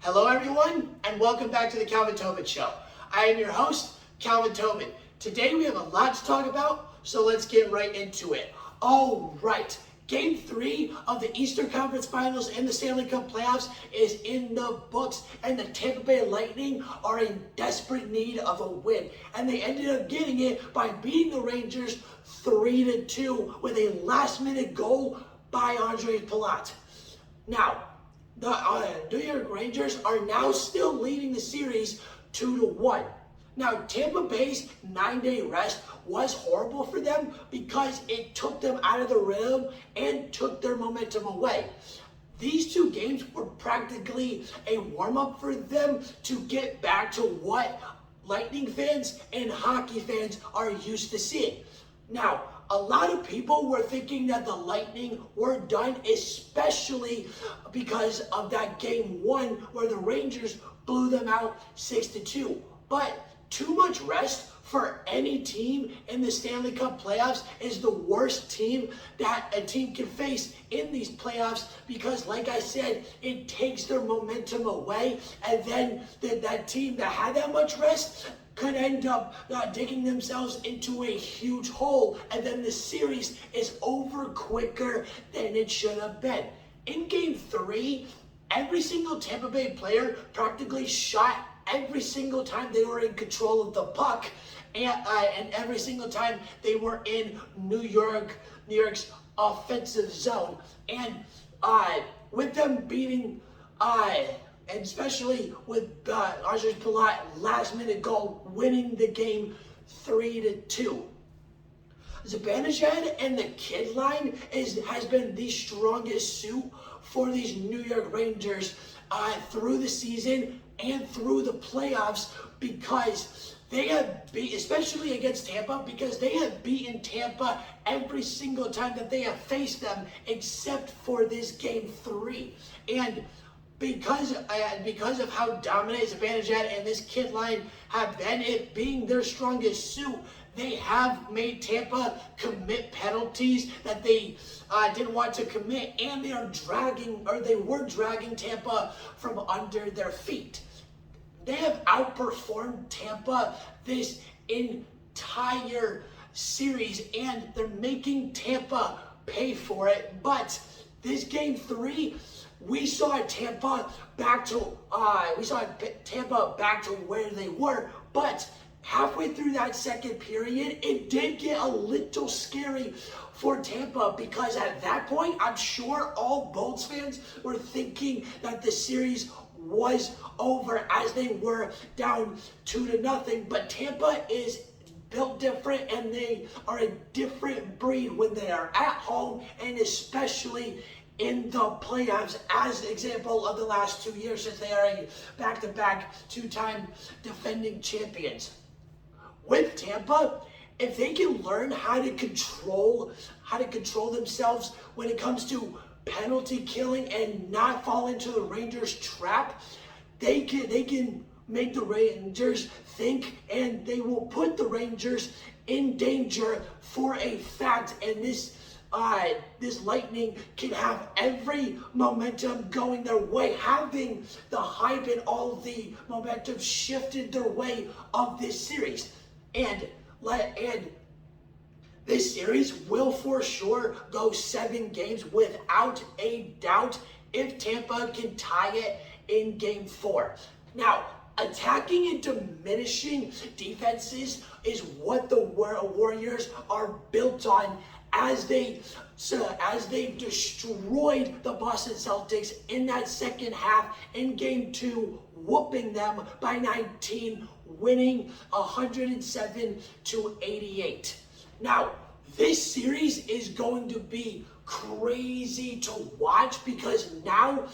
Hello everyone, and welcome back to the Calvin Tobin Show. I am your host, Calvin Tobin. Today we have a lot to talk about, so let's get right into it. All right, Game 3 of the Eastern Conference Finals and the Stanley Cup playoffs is in the books, and the Tampa Bay Lightning are in desperate need of a win. And they ended up getting it by beating the Rangers 3-2 with a last-minute goal by Andre Palat. Now, the New York Rangers are now still leading the series 2-1. Now, Tampa Bay's 9-day rest was horrible for them because it took them out of the rhythm and took their momentum away. These two games were practically a warm-up for them to get back to what Lightning fans and hockey fans are used to seeing. Now, a lot of people were thinking that the Lightning were done, especially because of that Game 1 where the Rangers blew them out 6-2. But too much rest for any team in the Stanley Cup playoffs is the worst team that a team can face in these playoffs because, like I said, it takes their momentum away, and then that team that had that much rest could end up digging themselves into a huge hole, and then the series is over quicker than it should have been. In Game 3, every single Tampa Bay player practically shot every single time they were in control of the puck, and every single time they were in New York's offensive zone. And with them beating, and especially with Andre Palat last-minute goal winning the game 3-2. Zibanejad and the kid line has been the strongest suit for these New York Rangers through the season and through the playoffs, because they have especially against Tampa, because they have beaten Tampa every single time that they have faced them, except for this Game 3. And because of how dominant Zibanejad and this kid line have been, it being their strongest suit, they have made Tampa commit penalties that they didn't want to commit, and they were dragging Tampa from under their feet. They have outperformed Tampa this entire series, and they're making Tampa pay for it. But this Game 3, we saw Tampa back to where they were, but halfway through that second period, it did get a little scary for Tampa, because at that point, I'm sure all Bolts fans were thinking that the series was over as they were down 2-0. But Tampa is built different, and they are a different breed when they are at home, and especially in the playoffs, as an example of the last 2 years, since they are a back-to-back two-time defending champions. With Tampa, if they can learn how to control themselves when it comes to penalty killing and not fall into the Rangers' trap, they can make the Rangers think, and they will put the Rangers in danger for a fact. And this Lightning can have every momentum going their way, having the hype and all the momentum shifted their way of this series. And this series will for sure go 7 games without a doubt if Tampa can tie it in Game 4. Now, attacking and diminishing defenses is what the Warriors are built on, as they destroyed the Boston Celtics in that second half in Game 2, whooping them by 19, winning 107-88. Now, this series is going to be crazy to watch, because now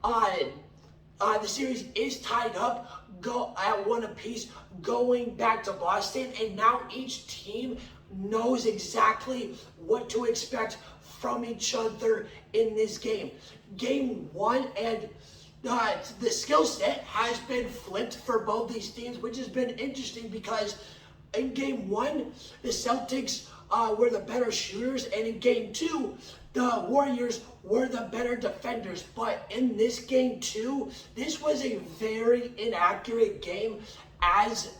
the series is tied up, at 1 apiece, going back to Boston, and now each team knows exactly what to expect from each other in this game. Game 1, and the skill set has been flipped for both these teams, which has been interesting, because in Game 1, the Celtics were the better shooters, and in game 2, the Warriors were the better defenders. But in this game 2, this was a very inaccurate game, as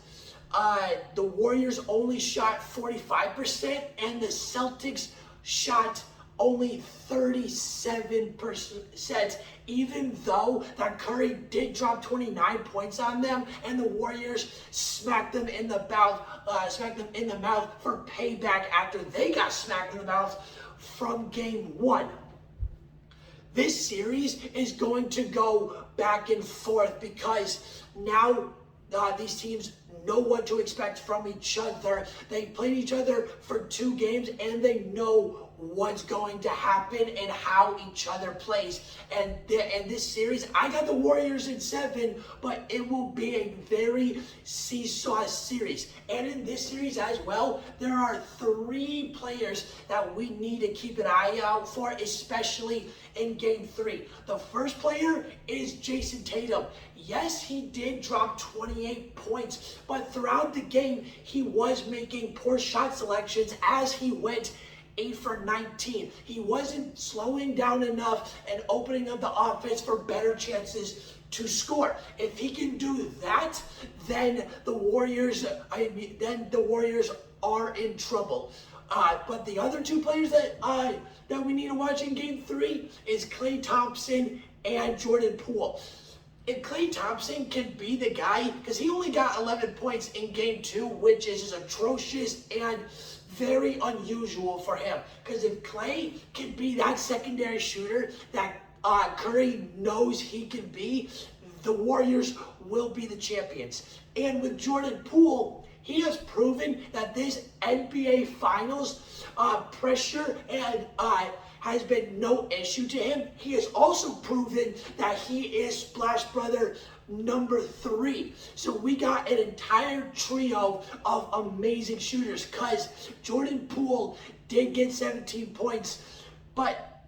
the Warriors only shot 45% and the Celtics shot only 37%, even though that Curry did drop 29 points on them, and the Warriors smacked them in the mouth for payback after they got smacked in the mouth from game 1. This series is going to go back and forth because now these teams know what to expect from each other. They played each other for 2 games and they know what's going to happen and how each other plays. And this series, I got the Warriors in 7, but it will be a very seesaw series. And in this series as well, there are 3 players that we need to keep an eye out for, especially in game 3. The first player is Jason Tatum. Yes, he did drop 28 points, but throughout the game, he was making poor shot selections as he went 8 for 19. He wasn't slowing down enough and opening up the offense for better chances to score. If he can do that, then the Warriors are in trouble. But the other 2 players that we need to watch in game 3 is Klay Thompson and Jordan Poole. If Klay Thompson can be the guy, because he only got 11 points in game 2, which is atrocious and very unusual for him. Because if Klay can be that secondary shooter that Curry knows he can be, the Warriors will be the champions. And with Jordan Poole, he has proven that this NBA Finals pressure and has been no issue to him. He has also proven that he is Splash Brother number 3. So we got an entire trio of amazing shooters, because Jordan Poole did get 17 points, but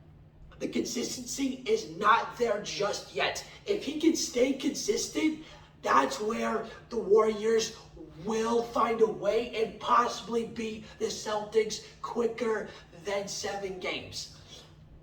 the consistency is not there just yet. If he can stay consistent, that's where the Warriors will find a way and possibly beat the Celtics quicker than 7 games.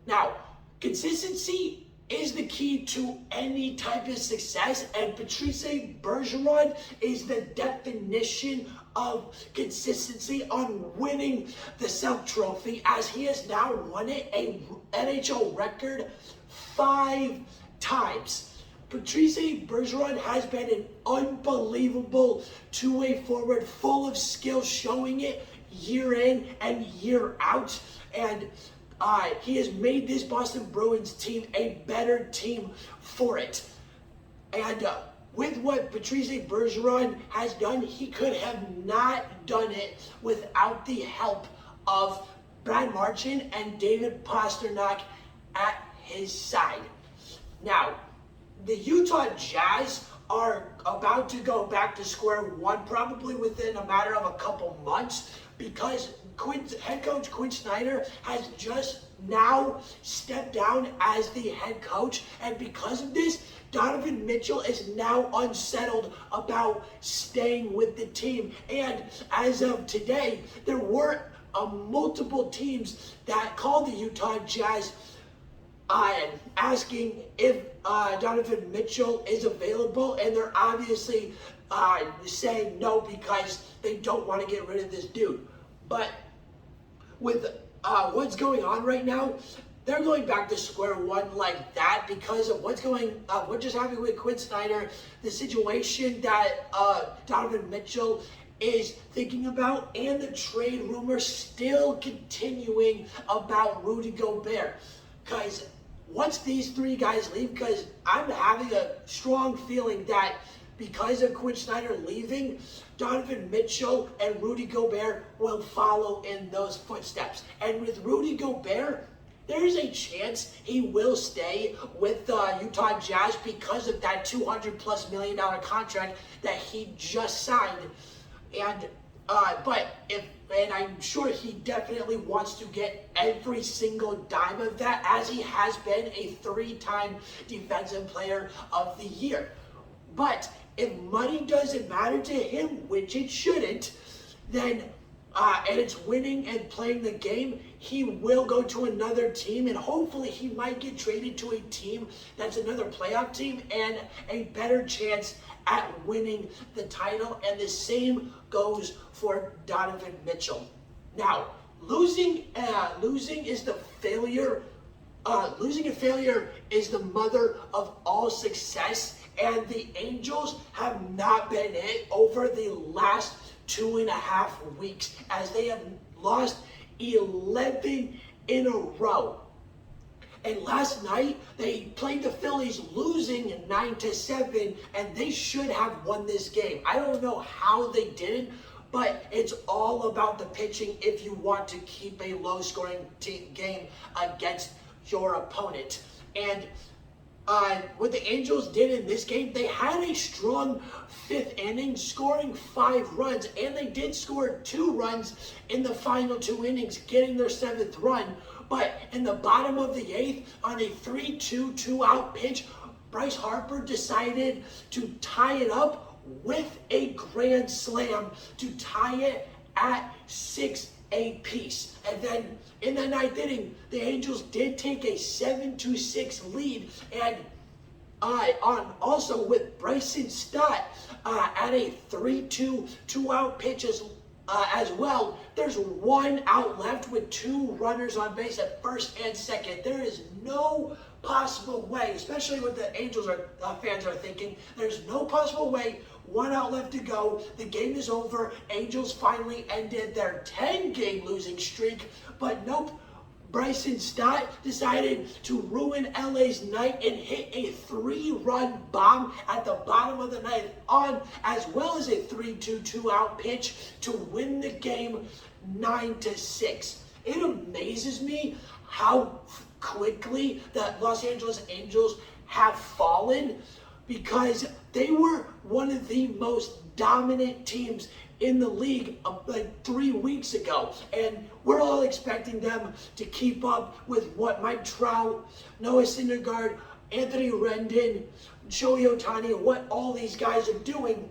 Now, consistency is the key to any type of success, and Patrice Bergeron is the definition of consistency on winning the Selk Trophy, as he has now won it a NHL record 5 times. Patrice Bergeron has been an unbelievable two-way forward, full of skill, showing it year in and year out. And he has made this Boston Bruins team a better team for it. And with what Patrice Bergeron has done, he could have not done it without the help of Brad Marchand and David Pastrnak at his side. Now, the Utah Jazz are about to go back to square one, probably within a matter of a couple months, because head coach Quinn Snyder has just now stepped down as the head coach, and because of this, Donovan Mitchell is now unsettled about staying with the team. And as of today, there were multiple teams that called the Utah Jazz asking if Donovan Mitchell is available, and they're obviously saying no because they don't want to get rid of this dude. But with what's going on right now, they're going back to square one like that because of what just happened with Quinn Snyder, the situation that Donovan Mitchell is thinking about, and the trade rumors still continuing about Rudy Gobert. Because once these 3 guys leave, because I'm having a strong feeling that because of Quinn Snyder leaving, Donovan Mitchell and Rudy Gobert will follow in those footsteps. And with Rudy Gobert, there's a chance he will stay with the Utah Jazz because of that $200+ million contract that he just signed. And and I'm sure he definitely wants to get every single dime of that, as he has been a 3-time Defensive Player of the Year. But if money doesn't matter to him, which it shouldn't, then and it's winning and playing the game, he will go to another team, and hopefully he might get traded to a team that's another playoff team and a better chance at winning the title. And the same goes for Donovan Mitchell. Now, losing is the failure. Losing and failure is the mother of all success, and the Angels have not been it over the last 2.5 weeks, as they have lost 11 in a row. And last night, they played the Phillies, losing 9-7, and they should have won this game. I don't know how they didn't, but it's all about the pitching if you want to keep a low-scoring game against your opponent. And what the Angels did in this game, they had a strong 5th inning, scoring 5 runs, and they did score 2 runs in the final 2 innings, getting their 7th run. But in the bottom of the 8th, on a 3-2 2-out pitch, Bryce Harper decided to tie it up with a grand slam to tie it at 6 apiece. And then in the 9th inning, the Angels did take a 7-6 lead, and also with Bryson Stott at a 3-2 2-out pitch as well. There's 1 out left with 2 runners on base at first and second. There is no possible way, especially what the Angels fans are thinking, there's no possible way. 1 out left to go. The game is over. Angels finally ended their 10-game losing streak, but nope. Bryson Stott decided to ruin LA's night and hit a 3-run bomb at the bottom of the 9th, as well as a 3-2 2-out pitch to win the game 9-6. It amazes me how quickly the Los Angeles Angels have fallen, because they were one of the most dominant teams in the league like 3 weeks ago, and we're all expecting them to keep up with what Mike Trout, Noah Syndergaard, Anthony Rendon, Shohei Ohtani, and what all these guys are doing.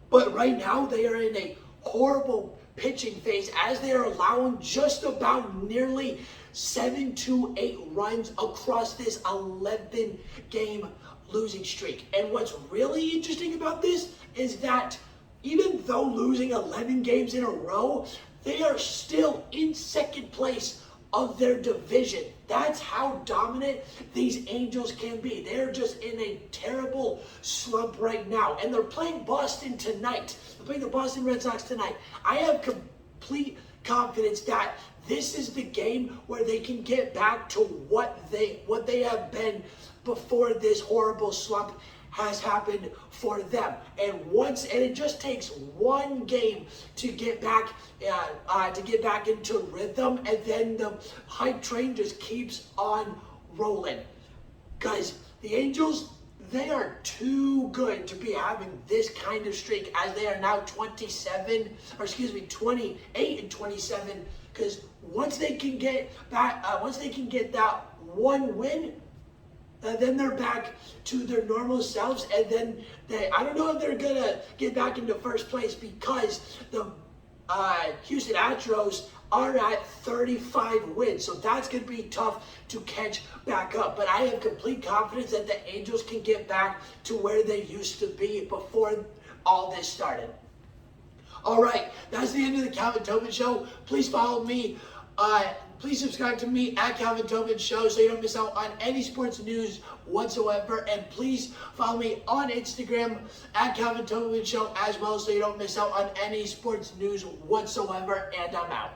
But right now they are in a horrible pitching phase, as they are allowing just about nearly 7 to 8 runs across this 11-game losing streak. And what's really interesting about this is that even though losing 11 games in a row, they are still in 2nd place of their division. That's how dominant these Angels can be. They're just in a terrible slump right now. And they're playing Boston tonight. They're playing the Boston Red Sox tonight. I have complete confidence that this is the game where they can get back to what they have been before this horrible slump has happened for them. And it just takes 1 game to get back into rhythm, and then the hype train just keeps on rolling. Guys, the Angels, they are too good to be having this kind of streak, as they are now 28-27. Because once they can get that 1 win, then they're back to their normal selves, and then I don't know if they're gonna get back into 1st place, because the Houston Astros are at 35 wins, so that's gonna be tough to catch back up. But I have complete confidence that the Angels can get back to where they used to be before all this started. All right, that's the end of the Calvin Tobin Show. Please follow me. Please subscribe to me at Calvin Tobin Show so you don't miss out on any sports news whatsoever. And please follow me on Instagram at Calvin Tobin Show as well, so you don't miss out on any sports news whatsoever. And I'm out.